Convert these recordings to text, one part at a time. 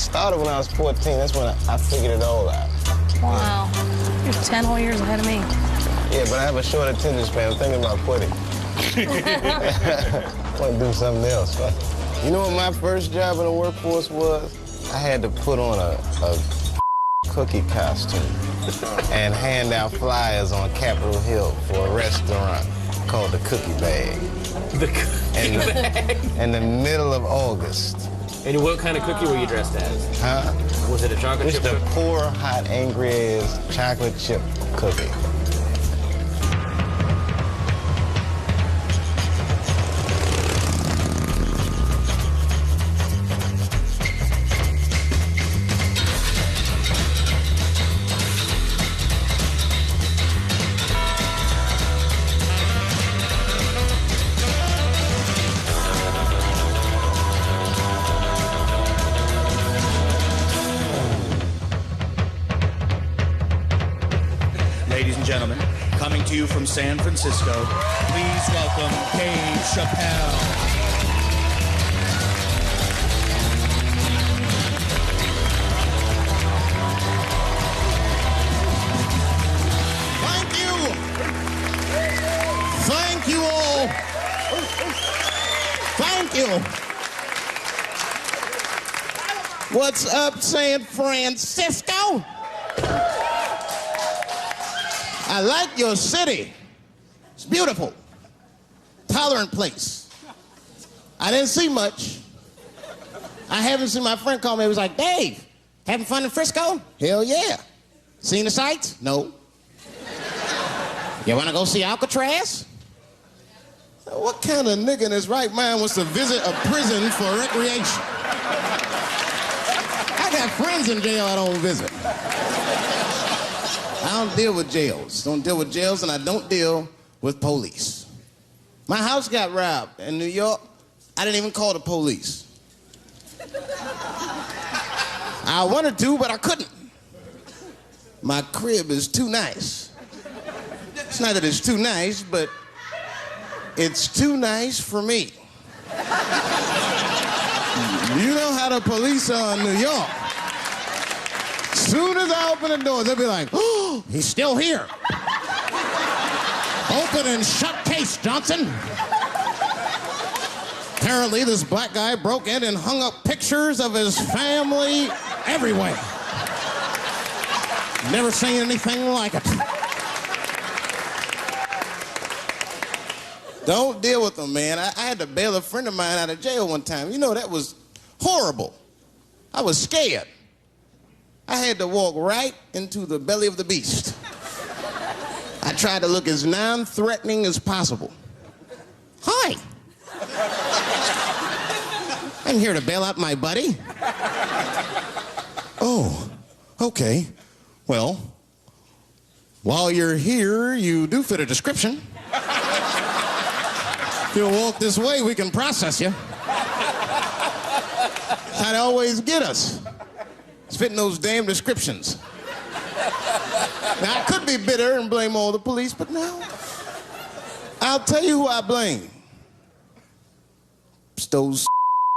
started when I was 14. That's when I figured it all out. Wow. You're 10 whole years ahead of me. Yeah, but I have a short attention span. I'm thinking about quitting. I want to do something else. You know what my first job in the workforce was? I had to put on a cookie costume and hand out flyers on Capitol Hill for a restaurant called the Cookie Bag. The Cookie Bag? In the middle of August. And what kind of cookie were you dressed as? Huh? Was it a chocolate chip Just cookie? a poor, hot, angry-ass chocolate chip cookie. Ladies and gentlemen, coming to you from San Francisco, please welcome Dave Chappelle. Thank you. Thank you all. Thank you. What's up, San Francisco? I like your city. It's beautiful. Tolerant place. I didn't see much. I haven't seen my friend call me. He was like, Dave, having fun in Frisco? Hell yeah. Seen the sights? No. You want to go see Alcatraz? What kind of nigga in his right mind wants to visit a prison for recreation? I got friends in jail I don't visit. I don't deal with jails. Don't deal with jails, and I don't deal with police. My house got robbed in New York. I didn't even call the police. I wanted to, but I couldn't. My crib is too nice. It's not that it's too nice, but it's too nice for me. You know how the police are in New York. Soon as I open the door, they'll be like, oh, he's still here. Open and shut case, Johnson. Apparently, this black guy broke in and hung up pictures of his family everywhere. Never seen anything like it. Don't deal with them, man. I had to bail a friend of mine out of jail one time. You know, that was horrible. I was scared. I had to walk right into the belly of the beast. I tried to look as non-threatening as possible. Hi. I'm here to bail out my buddy. Oh, okay. Well, while you're here, you do fit a description. If you'll walk this way, we can process you. I'd always get us. It's fitting those damn descriptions. Now, I could be bitter and blame all the police, but no. I'll tell you who I blame. It's those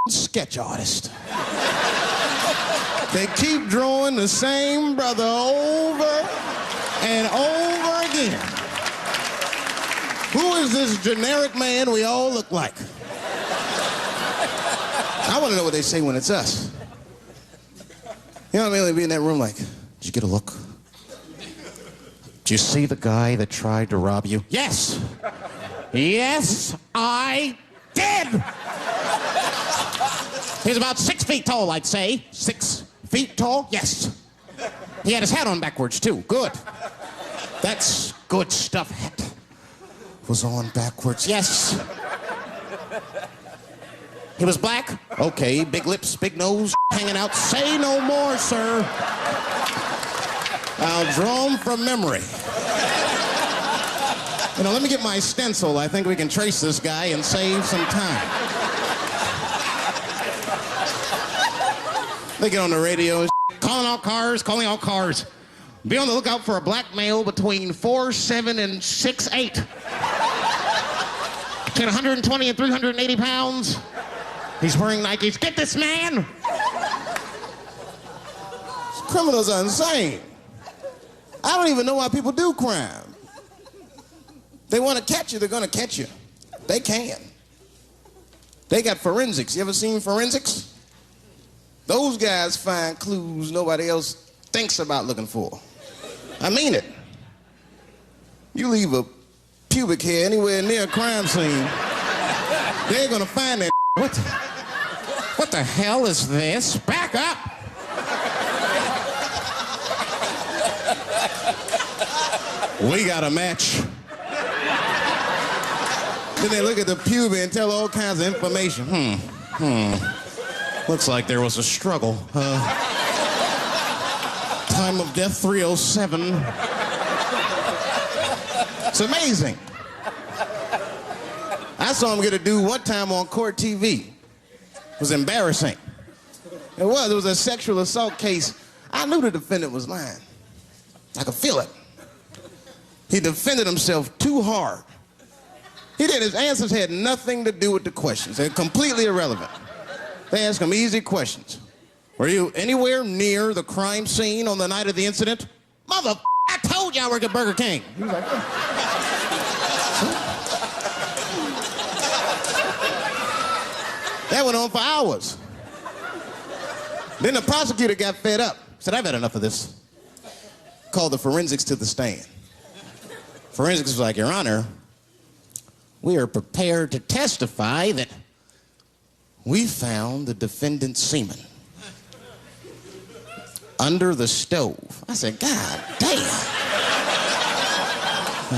sketch artists. They keep drawing the same brother over and over again. Who is this generic man we all look like? I want to know what they say when it's us. You know what I mean? They'd be in that room like, did you get a look? Did you see the guy that tried to rob you? Yes. Yes, I did. He's about 6 feet tall, I'd say. 6 feet tall? Yes. He had his hat on backwards, too. Good. That's good stuff. Hat was on backwards. Yes. He was black? Okay, big lips, big nose, hanging out. Say no more, sir. I'll draw him from memory. You know, let me get my stencil. I think we can trace this guy and save some time. They get on the radio and calling all cars, calling all cars. Be on the lookout for a black male between 4'7" and 6'8". Between 120 and 380 pounds. He's wearing Nikes. Get this man! Criminals are insane. I don't even know why people do crime. They want to catch you, they're going to catch you. They can. They got forensics. You ever seen forensics? Those guys find clues nobody else thinks about looking for. I mean it. You leave a pubic hair anywhere near a crime scene, they're gonna find that. What the hell is this? Back up! We got a match. Then they look at the pubic and tell all kinds of information. Looks like there was a struggle. Time of death 307. It's amazing. I saw him get a dude one time on court TV. It was embarrassing. It was a sexual assault case. I knew the defendant was lying. I could feel it. He defended himself too hard. He did. His answers had nothing to do with the questions. They're completely irrelevant. They asked him easy questions. Were you anywhere near the crime scene on the night of the incident? Mother, I told you I work at Burger King. He was like, That went on for hours. Then the prosecutor got fed up. Said, I've had enough of this. Called the forensics to the stand. Forensics was like, Your Honor, we are prepared to testify that we found the defendant's semen under the stove. I said, God damn.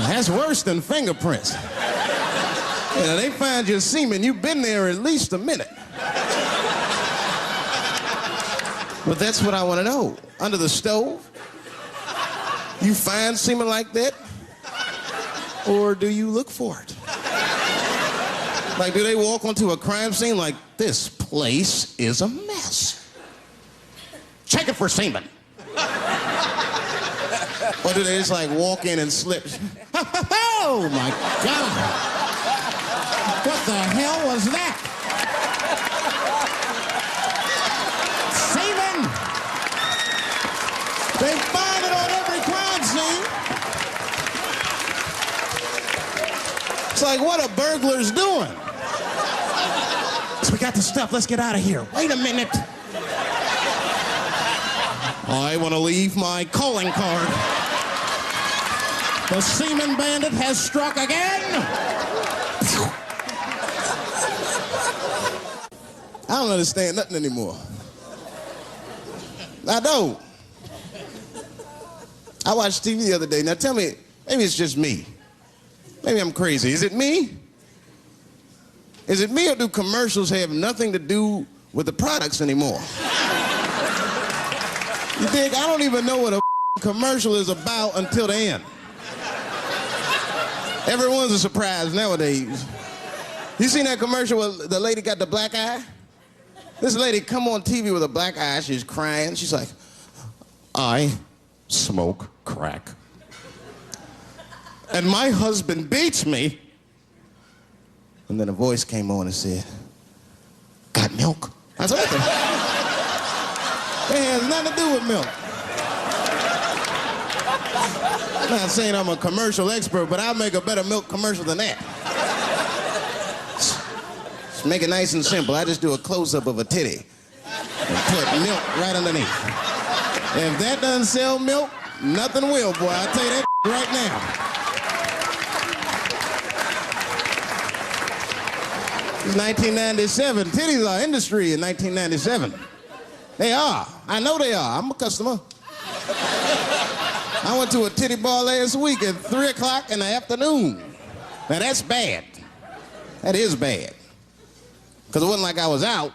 That's worse than fingerprints. You know, they find your semen, you've been there at least a minute. But that's what I want to know. Under the stove? You find semen like that? Or do you look for it? Like, do they walk onto a crime scene like, this place is a mess? Check it for semen. Or do they just like walk in and slip? Oh my God. What the hell was that? Semen. They find it on every crime scene. It's like, what are burglars doing? So we got the stuff, let's get out of here. Wait a minute. I want to leave my calling card. The semen bandit has struck again. I don't understand nothing anymore. I don't. I watched TV the other day. Now tell me, maybe it's just me. Maybe I'm crazy. Is it me? Is it me, or do commercials have nothing to do with the products anymore? You think I don't even know what a commercial is about until the end. Everyone's a surprise nowadays. You seen that commercial where the lady got the black eye? This lady come on TV with a black eye, she's crying. She's like, I smoke crack. And my husband beats me. And then a voice came on and said, got milk? I said, what the? It has nothing to do with milk. I'm not saying I'm a commercial expert, but I'll make a better milk commercial than that. Just make it nice and simple. I just do a close-up of a titty and put milk right underneath. If that doesn't sell milk, nothing will, boy. I'll tell you that right now. It's 1997. Titties are industry in 1997. They are. I know they are. I'm a customer. I went to a titty bar last week at 3 o'clock in the afternoon. Now that's bad. That is bad. Because it wasn't like I was out.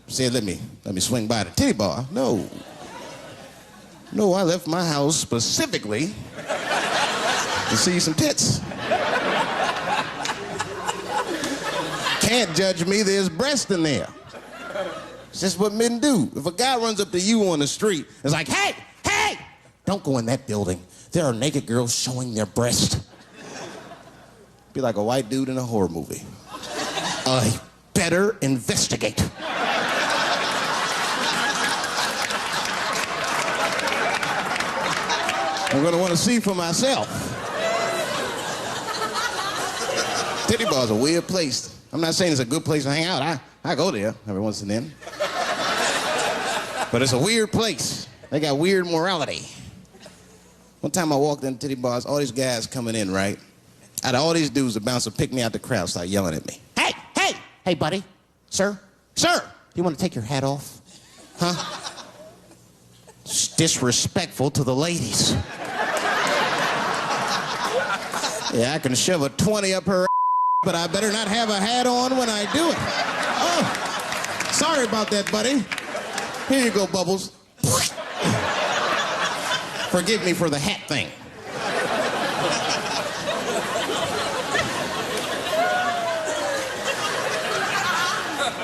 Said, let me swing by the titty bar. No. No, I left my house specifically to see some tits. Can't judge me, there's breast in there. It's just what men do. If a guy runs up to you on the street, it's like, hey, hey, don't go in that building. There are naked girls showing their breast. Be like a white dude in a horror movie. I better investigate. I'm gonna want to see for myself. Titty bar's a weird place. I'm not saying it's a good place to hang out. I go there every once and then. But it's a weird place. They got weird morality. One time I walked into titty bars, all these guys coming in, right? Out of all these dudes, the bouncer picked me out the crowd, started yelling at me. Hey, hey, hey, buddy, sir, do you want to take your hat off? Huh? It's disrespectful to the ladies. Yeah, I can shove a 20 up her ass, but I better not have a hat on when I do it. Oh, sorry about that, buddy. Here you go, Bubbles. Forgive me for the hat thing.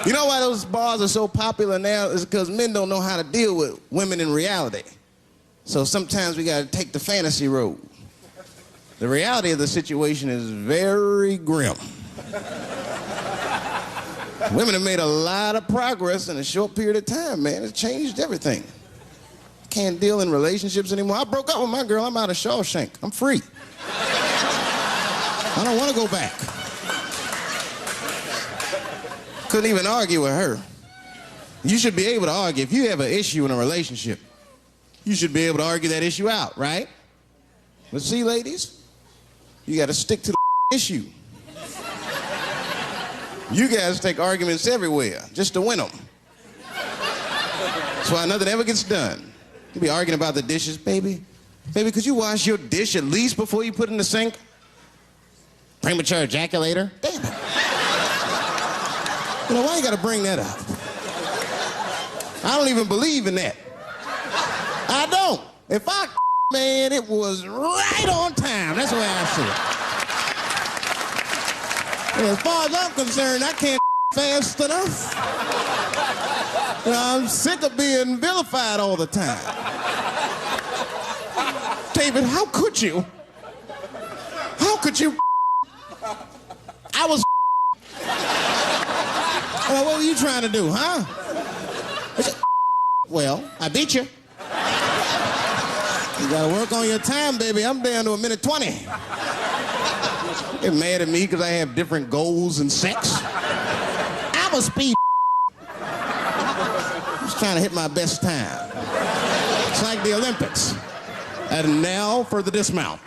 You know why those bars are so popular now? Is because men don't know how to deal with women in reality. So sometimes we gotta take the fantasy road. The reality of the situation is very grim. Women have made a lot of progress in a short period of time, man. It's changed everything. Can't deal in relationships anymore. I broke up with my girl. I'm out of Shawshank. I'm free. I don't want to go back. Couldn't even argue with her. You should be able to argue. If you have an issue in a relationship, you should be able to argue that issue out, right? But see, ladies, you got to stick to the issue. You guys take arguments everywhere just to win them. That's why nothing ever gets done. You be arguing about the dishes, baby. Baby, could you wash your dish at least before you put it in the sink? Premature ejaculator? Damn it. You know, why you gotta bring that up? I don't even believe in that. I don't. If I man, it was right on time. That's the way I see it. And as far as I'm concerned, I can't fast enough. You know, I'm sick of being vilified all the time. David, how could you? How could you? I was. What were you trying to do, huh? Well, I beat you. You gotta work on your time, baby. I'm down to a minute 20. Get mad at me because I have different goals in sex. I'm a speed. Just trying to hit my best time. It's like the Olympics. And now for the dismount.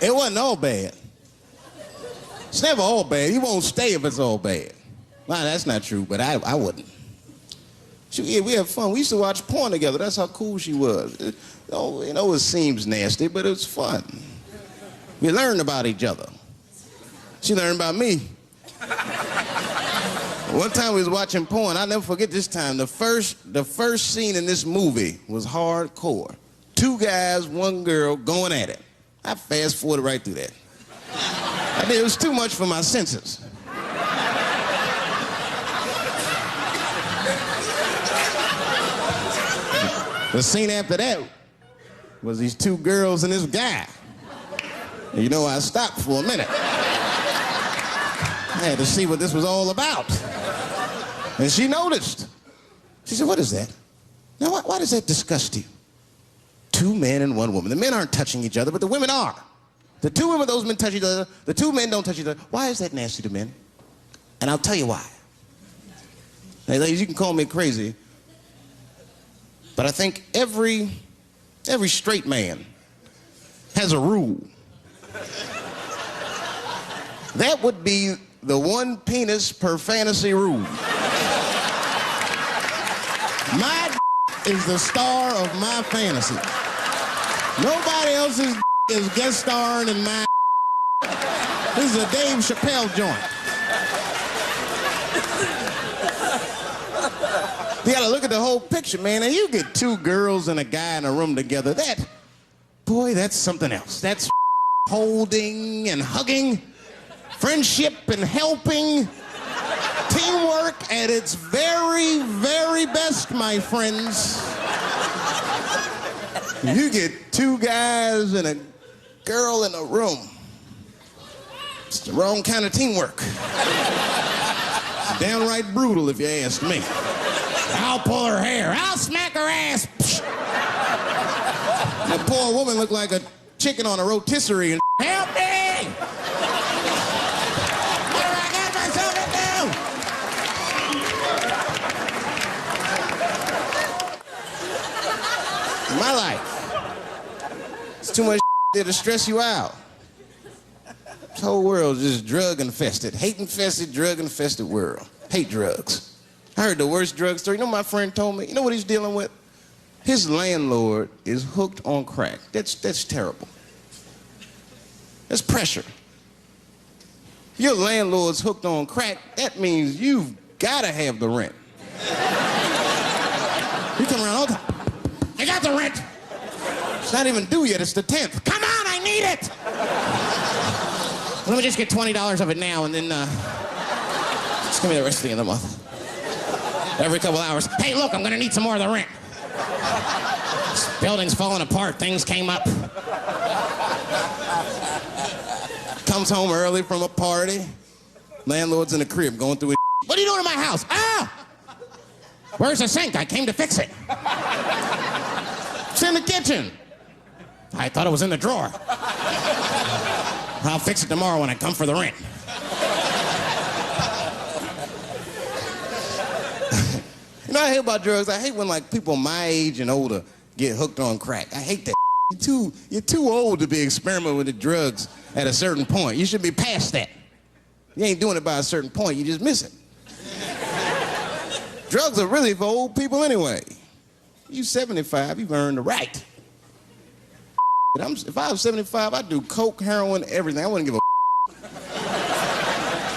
It wasn't all bad. It's never all bad. You won't stay if it's all bad. Well, that's not true, but I wouldn't. Yeah, we had fun. We used to watch porn together. That's how cool she was. You know, it seems nasty, but it was fun. We learned about each other. She learned about me. One time we was watching porn. I'll never forget this time. The first scene in this movie was hardcore. 2 guys, 1 girl going at it. I fast-forwarded right through that. It was too much for my senses. The scene after that was these 2 girls and this guy. And you know, I stopped for a minute. I had to see what this was all about. And she noticed. She said, "What is that? Now, why does that disgust you? 2 men and 1 woman. The men aren't touching each other, but the women are. The 2 women, those men touch each other. The 2 men don't touch each other. Why is that nasty to men? And I'll tell you why. Hey, ladies, you can call me crazy, but I think every straight man has a rule. That would be the 1 penis per fantasy rule. My is the star of my fantasy. Nobody else's is guest starring in my. This is a Dave Chappelle joint. You gotta look at the whole picture, man. And you get 2 girls and a guy in a room together. That's something else. That's holding and hugging, friendship and helping, teamwork at its very, very best, my friends. You get 2 guys and a girl in a room. It's the wrong kind of teamwork. It's downright brutal, if you ask me. I'll pull her hair. I'll smack her ass. The poor woman looked like a chicken on a rotisserie and help me! What do I got myself into? In my life, it's too much there to stress you out. This whole world is just drug-infested, hate-infested, drug-infested world. Hate drugs. I heard the worst drug story. You know what my friend told me? You know what he's dealing with? His landlord is hooked on crack. That's terrible. That's pressure. Your landlord's hooked on crack, that means you've got to have the rent. You come around all the time. I got the rent. It's not even due yet, it's the 10th. Come on, I need it! Let me just get $20 of it now and then, just give me the rest of the month. Every couple hours, hey, look, I'm gonna need some more of the rent. This building's falling apart, things came up. Comes home early from a party. Landlord's in the crib going through his What are you doing in my house? Ah! Where's the sink? I came to fix it. It's in the kitchen. I thought it was in the drawer. I'll fix it tomorrow when I come for the rent. You know what I hate about drugs? I hate when like people my age and older get hooked on crack. I hate that. You're too old to be experimenting with the drugs at a certain point. You should be past that. You ain't doing it by a certain point, you just miss it. Drugs are really for old people anyway. You 75, you've earned the right. If I was 75, I'd do coke, heroin, everything. I wouldn't give a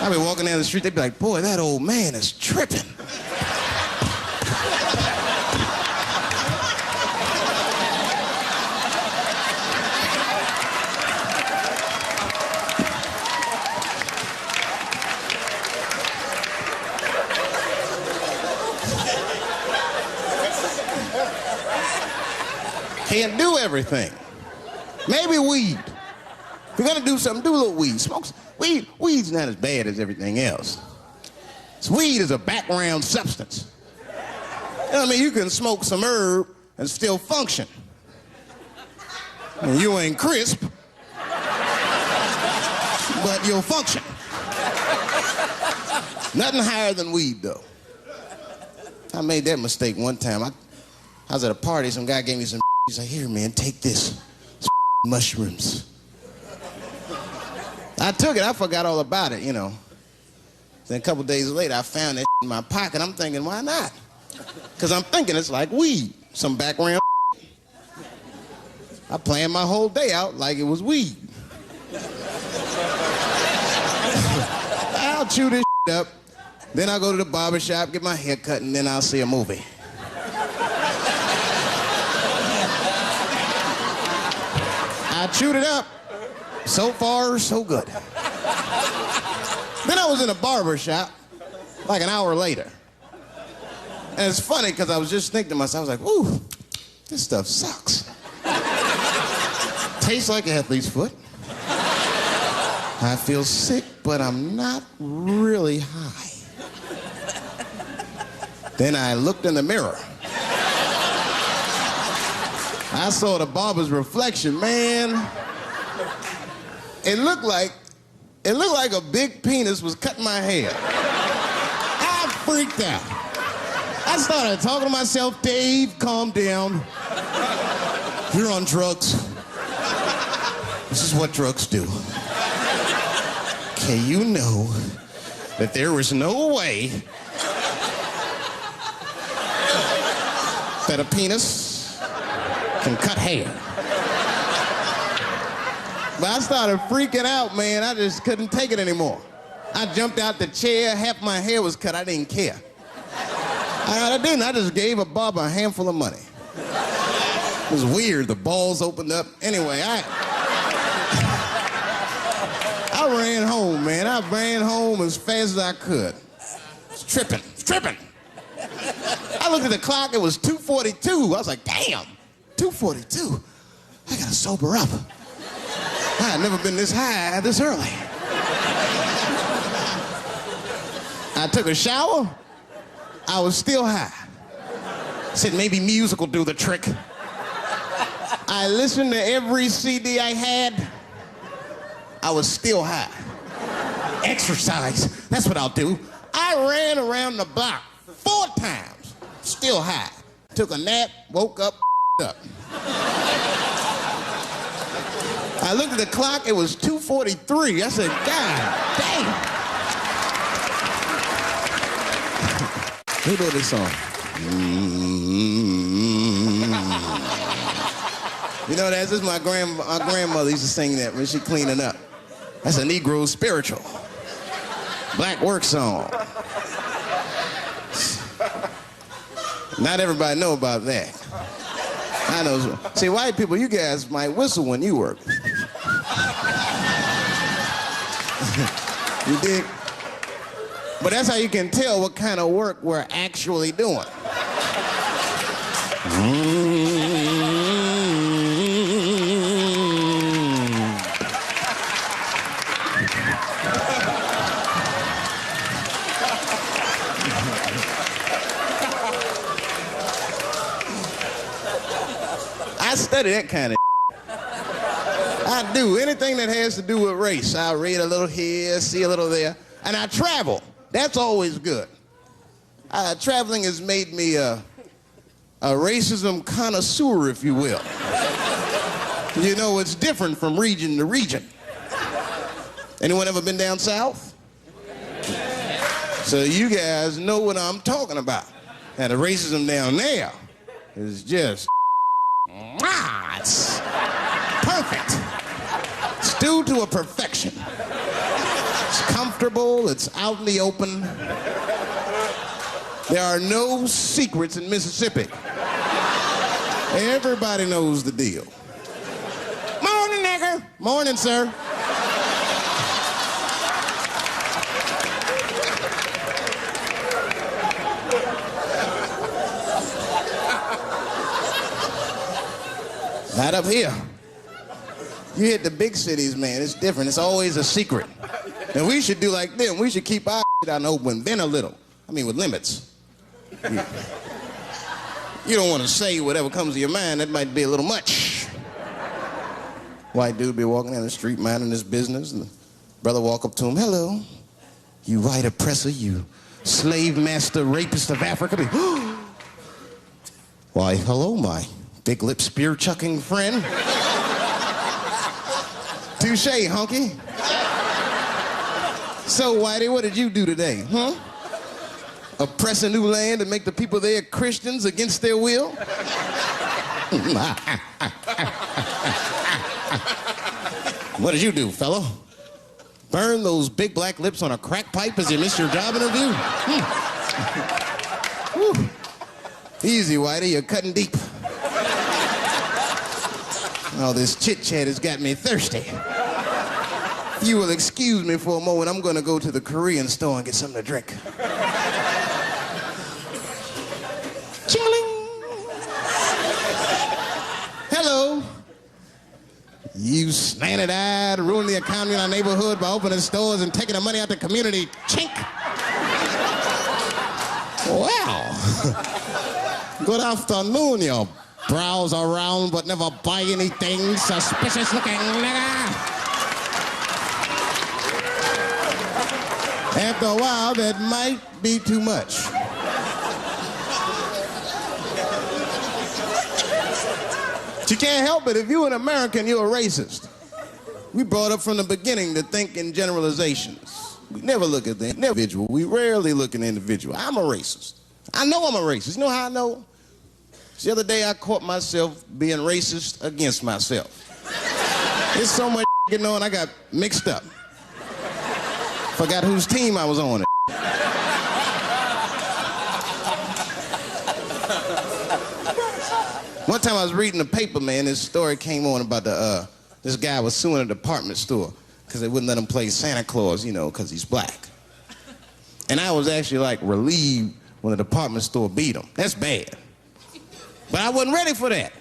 I'd be walking down the street, they'd be like, boy, that old man is tripping. Can't do everything. Maybe weed. If you're gonna do something, do a little weed. Smoke weed. Weed's not as bad as everything else. Weed is a background substance. You know what I mean? You can smoke some herb and still function. And you ain't crisp, but you'll function. Nothing higher than weed, though. I made that mistake one time. I was at a party, some guy gave me some. He's like, here, man, take this. Mushrooms. I took it, I forgot all about it, you know. Then a couple days later, I found that in my pocket. I'm thinking, why not? Because I'm thinking it's like weed, some background. I planned my whole day out like it was weed. I'll chew this up, then I'll go to the barber shop, get my hair cut, and then I'll see a movie. I chewed it up. So far, so good. Then I was in a barber shop, like an hour later. And it's funny, because I was just thinking to myself, I was like, ooh, this stuff sucks. Tastes like an athlete's foot. I feel sick, but I'm not really high. Then I looked in the mirror. I saw the barber's reflection, man. It looked like a big penis was cutting my hair. I freaked out. I started talking to myself, Dave, calm down. You're on drugs. This is what drugs do. Okay, you know that there is no way that a penis can cut hair. But I started freaking out, man. I just couldn't take it anymore. I jumped out the chair, half my hair was cut, I didn't care. I didn't, I just gave a barber a handful of money. It was weird, the balls opened up. Anyway, I ran home, man. I ran home as fast as I could. It's tripping. I looked at the clock, it was 2:42. I was like, damn. 2:42. I gotta sober up. I had never been this high this early. I took a shower. I was still high. Said maybe music will do the trick. I listened to every CD I had. I was still high. Exercise, that's what I'll do. I ran around the block 4 times, still high. Took a nap, woke up, up. I looked at the clock, it was 2:43. I said, God damn. Who wrote this song? You know, that's just our grandmother used to sing that when she cleaning up. That's a Negro spiritual. Black work song. Not everybody know about that. I know. See, white people, you guys might whistle when you work. You dig? But that's how you can tell what kind of work we're actually doing. I study that kind of I do. Anything that has to do with race. I read a little here, see a little there. And I travel. That's always good. Traveling has made me a racism connoisseur, if you will. You know, it's different from region to region. Anyone ever been down south? So you guys know what I'm talking about. And the racism down there is just, it's perfect. It's due to a perfection. It's comfortable, it's out in the open. There are no secrets in Mississippi. Everybody knows the deal. Morning, nigger. Morning, sir. Not up here. You hit the big cities, man, it's different. It's always a secret. And we should do like them. We should keep our shit out in the open, then a little. I mean, with limits. You don't want to say whatever comes to your mind. That might be a little much. White dude be walking down the street minding his business, and the brother walk up to him, hello, you white oppressor, you slave master rapist of Africa. Why, hello, my big lip spear chucking friend. Touche, hunky. So, Whitey, what did you do today, huh? Oppress a new land and make the people there Christians against their will? What did you do, fellow? Burn those big black lips on a crack pipe as you miss your job interview? Easy, Whitey, you're cutting deep. All this chit-chat has got me thirsty. If you will excuse me for a moment, I'm gonna go to the Korean store and get something to drink. Chilling. Hello. You slanted-eyed, ruining the economy in our neighborhood by opening stores and taking the money out the community. Chink. Wow. Good afternoon, you browse around but never buy anything. Suspicious looking nigga. After a while, that might be too much. But you can't help it. If you're an American, you're a racist. We brought up from the beginning to think in generalizations. We never look at the individual. We rarely look at the individual. I'm a racist. I know I'm a racist. You know how I know? The other day, I caught myself being racist against myself. There's so much getting on, I got mixed up. Forgot whose team I was on. One time I was reading the paper, man, this story came on about this guy was suing a department store because they wouldn't let him play Santa Claus, you know, because he's black. And I was actually, like, relieved when the department store beat him. That's bad. But I wasn't ready for that.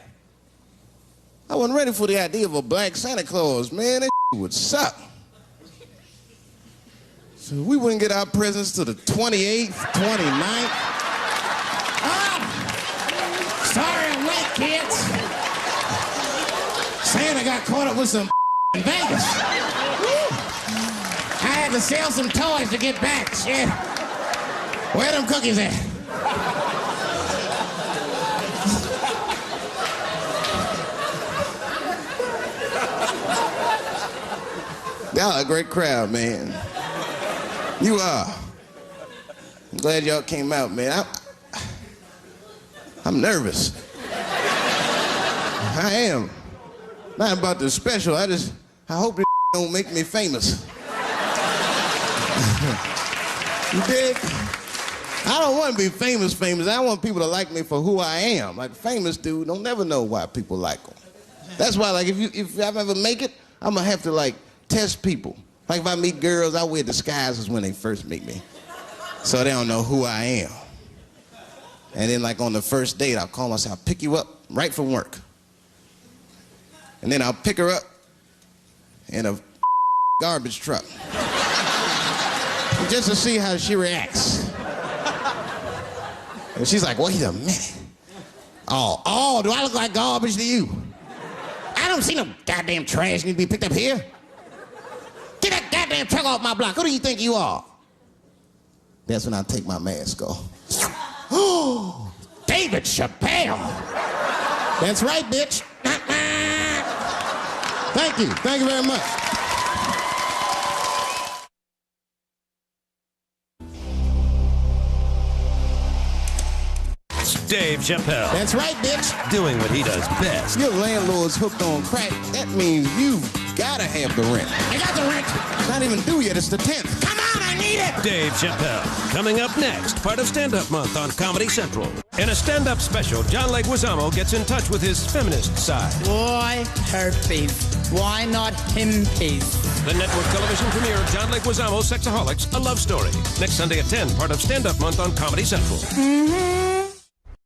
I wasn't ready for the idea of a black Santa Claus, man. That would suck. So we wouldn't get our presents till the 28th, 29th. Sorry I'm late, kids. Santa got caught up with some in Vegas. I had to sell some toys to get back. Shit. Where them cookies at? Y'all a great crowd, man. You are. I'm glad y'all came out, man. I'm nervous. I am. Not about the special. I hope this don't make me famous. You dig? I don't want to be famous. I want people to like me for who I am. Like famous dude, don't never know why people like them. That's why, like, if I ever make it, I'm gonna have to like test people. Like if I meet girls, I wear disguises when they first meet me, so they don't know who I am. And then like on the first date, I'll call myself, I'll pick you up right from work. And then I'll pick her up in a garbage truck. Just to see how she reacts. And she's like, wait a minute. Oh, do I look like garbage to you? I don't see no goddamn trash need to be picked up here. Get that goddamn truck off my block. Who do you think you are? That's when I take my mask off. Oh, David Chappelle. That's right, bitch. Thank you. Thank you very much. Dave Chappelle. That's right, bitch. Doing what he does best. Your landlord's hooked on crack. That means you've got to have the rent. I got the rent. Not even due yet. It's the 10th. Come on, I need it. Dave Chappelle. Coming up next, part of Stand-Up Month on Comedy Central. In a stand-up special, John Leguizamo gets in touch with his feminist side. Why herpes? Why not himpies? The network television premiere of John Leguizamo's Sexaholics, A Love Story. Next Sunday at 10, part of Stand-Up Month on Comedy Central.